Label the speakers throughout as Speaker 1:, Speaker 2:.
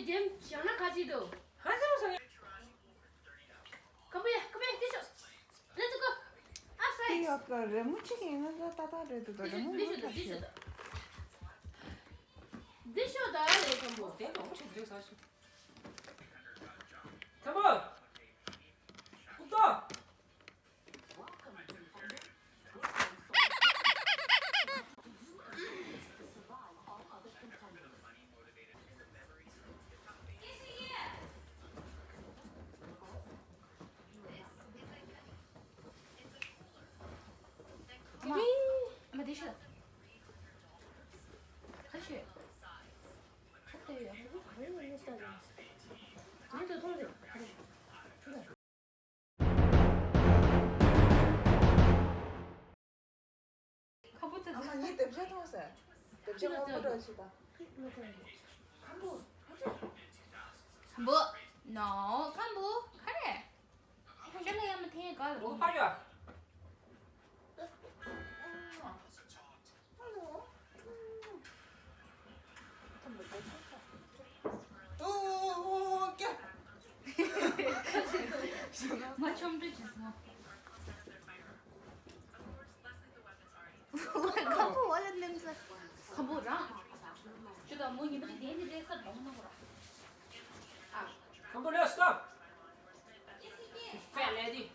Speaker 1: 좀 시원한 가지도.
Speaker 2: 하지마 성이.
Speaker 1: Come here, Tisha. Let's go. Outside.
Speaker 3: Io che mucci non da tatare tutto da
Speaker 1: Tisha. Tisha da le come.
Speaker 2: 내가 엄청 그래 사실. 잡아. 붙어.
Speaker 1: 엄마 Tisha. 같이. 그때 한국 가려고 했다잖아. 근데 돌려. 가보자.
Speaker 3: 아마 니 냄새 나왔어. 냄새 못 들어지다.
Speaker 1: 뭐? No, 뭐? 그래. 저는 한번 테니까.
Speaker 2: 뭐 파리야?
Speaker 1: 맞춤 되지마. 가보 원래 냄새. 가보라. 저도 뭐 이번에 내일 돼서 너무 먹어라. 아,
Speaker 2: 한번 스톱. Fat lady.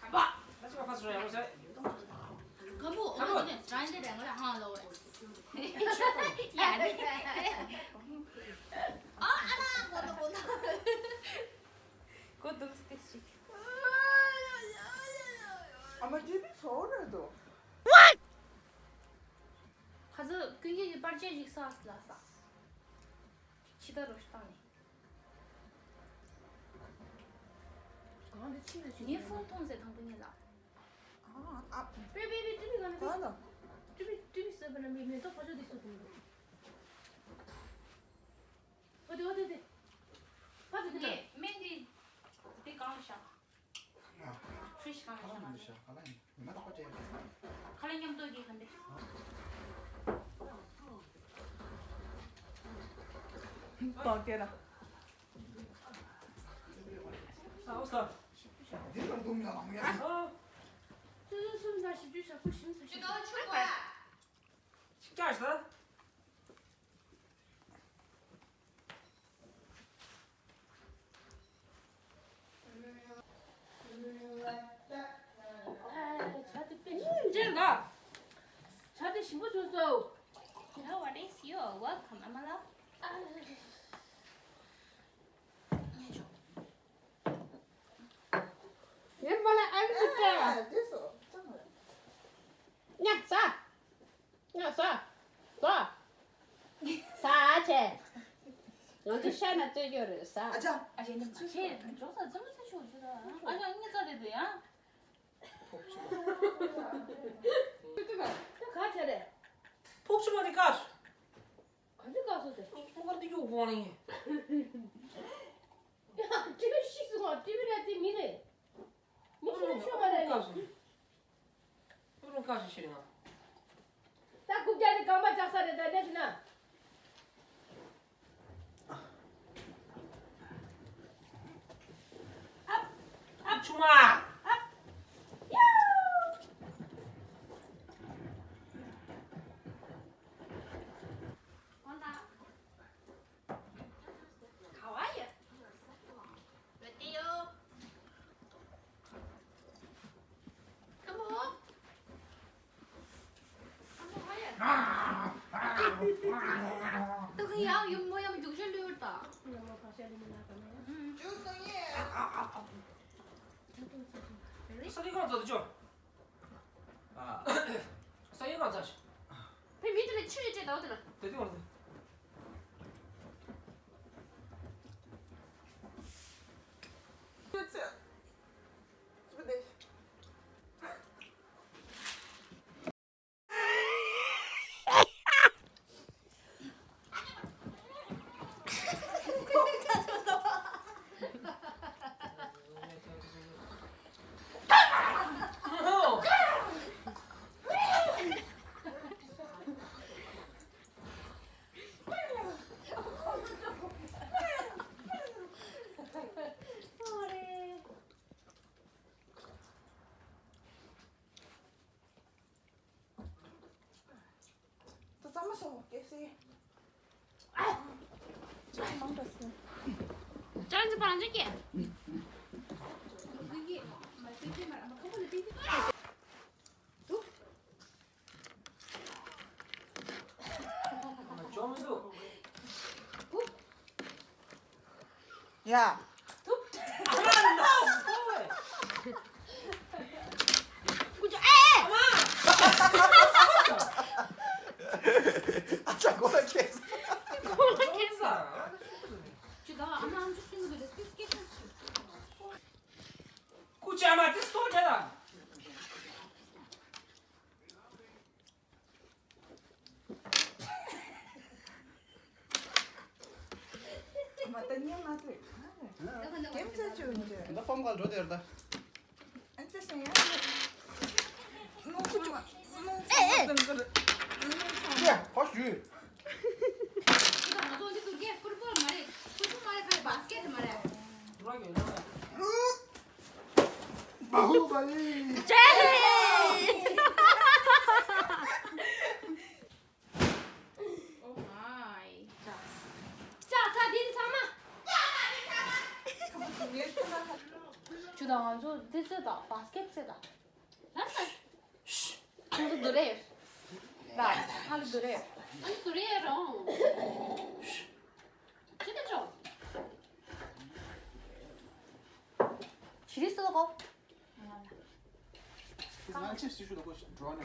Speaker 1: 가봐.
Speaker 2: 하지마 파스로 양세.
Speaker 1: 가보. 오늘 저한테 내가 하나 넣어. 야, 알아. 뭐다. 고독 스티치.
Speaker 3: 아마 집이 서울에도.
Speaker 1: 가서 그게 발제직 사왔어. 치다로 싶다네. 근데 치는 니 폰통세 당분이다.
Speaker 3: 아,
Speaker 1: 베이비 뚜비 가는 거.
Speaker 3: 하나.
Speaker 1: 뚜비 써버려 미면 또 빠져도 있어 보이고. 어디. 빠져 그래. 맨디 비 강샤. 프리시 강샤. 칼랭염 또 이게 근데.
Speaker 3: 밖에라.
Speaker 2: 웃어.
Speaker 3: 니는 놈이나 망이야.
Speaker 1: 숨 다시 주셔. 심사.
Speaker 4: 이거 줄 거야.
Speaker 2: 식자했어?
Speaker 1: 자들 빼. 이제 나. 자들 신고 줬어.
Speaker 4: Hello, what is you? Welcome, Amala.
Speaker 1: 옛말에 알겠다.
Speaker 3: 됐어.
Speaker 1: 야, 싸. 싸. 너도 샤나 뜨겨를 싸.
Speaker 3: 아자.
Speaker 4: 아, 얘는 쟤 조사 좀 쓰셔 주다. 아, 저 인게 자리도야.
Speaker 1: 가자래.
Speaker 2: 폭주머니 가스.
Speaker 1: 가져가서 돼.
Speaker 2: 뭐가 되게 오버하니?
Speaker 1: 야, 집에 씻어. 집에 미네. 무슨 쇼가래.
Speaker 2: 그런 가스 싫어.
Speaker 1: 딱 국자리 가마 작살에다 내주나.
Speaker 2: 주마.
Speaker 4: 온다. 가와이. 왜때요? 컴온. 또 그냥 이 모양 육실 누울다.
Speaker 3: 주성이.
Speaker 2: 서리가 더 아. 서리가 더.
Speaker 1: 배 밑에 추리지 나오더라.
Speaker 2: 되게 많아.
Speaker 3: 그렇지. 근데 먹었어. 깨세. 조금만 됐어.
Speaker 4: 짠지 바람 줄게.
Speaker 1: 이게 말씀드린 말 아마 커버를 삐지.
Speaker 2: 좀도
Speaker 3: 야,
Speaker 5: 아짜 고라 케이스.
Speaker 1: 주다 아마 안 주시는 거 됐을 게
Speaker 2: कुछ आमाते sto 되다.
Speaker 3: matanya masih. Kimse çünkü.
Speaker 5: 근데 펌가 줘 derda.
Speaker 3: Antes sen ya. No kucu. No.
Speaker 5: 야, hoş 주.
Speaker 1: 주다 나도 어디 그게 풋볼 말에 갈 바스켓 말에.
Speaker 2: 돌아게 올라가.
Speaker 5: 바후발리.
Speaker 1: 오 마이. 자, 다 니들 잠아.
Speaker 4: 주다 저 됐다. 바스켓세다. Nasıl? Hadi duruyor. Bak, hadi duruyor.
Speaker 1: 아니 그래요.
Speaker 4: çıkacak. Çilisi de kop.
Speaker 5: 그냥 칩스 주도 고 좋아하네.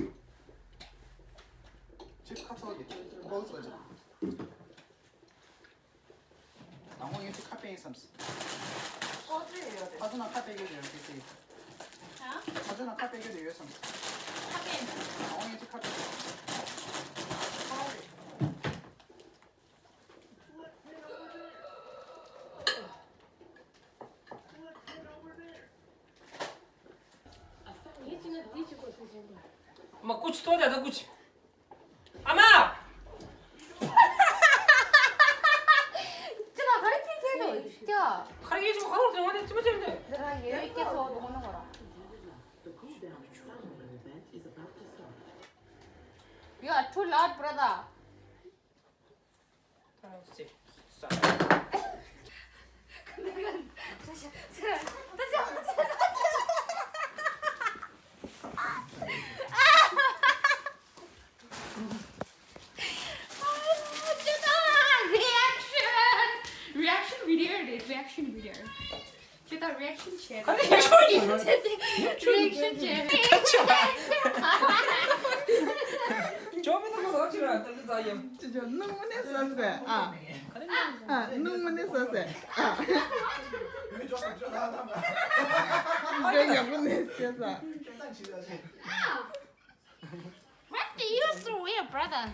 Speaker 5: 칩스 카트하게. 거기서 가자. 나홍이 치 카페인 삼스.
Speaker 3: 꺼져야 돼.
Speaker 5: 하드나 카페인 게 이렇게.
Speaker 4: Ha?
Speaker 5: 하드나 카페인 게 되게 삼스.
Speaker 4: Kapıyı.
Speaker 5: 나홍이 치 카페인.
Speaker 2: 엄마 कुछ तो 되다 कुछ. 아마.
Speaker 4: çıkar hadi kekedo. 진짜.
Speaker 2: 가리게 좀 하고 들어가는데 좀 재밌네.
Speaker 4: 내가 얘 있겠어 노는 거라. You are too loud, brother.
Speaker 1: Reaction video. 주다 reaction share.
Speaker 4: Reaction share.
Speaker 2: 좀이나 뭐 어찌라 떨리다요.
Speaker 3: 진짜 너무 했었어. 너무 했었어.
Speaker 5: 왜 좋아 좋아 나만.
Speaker 3: 이거 너무 했었어.
Speaker 5: 계산 지려지.
Speaker 4: What do you throw here, brother?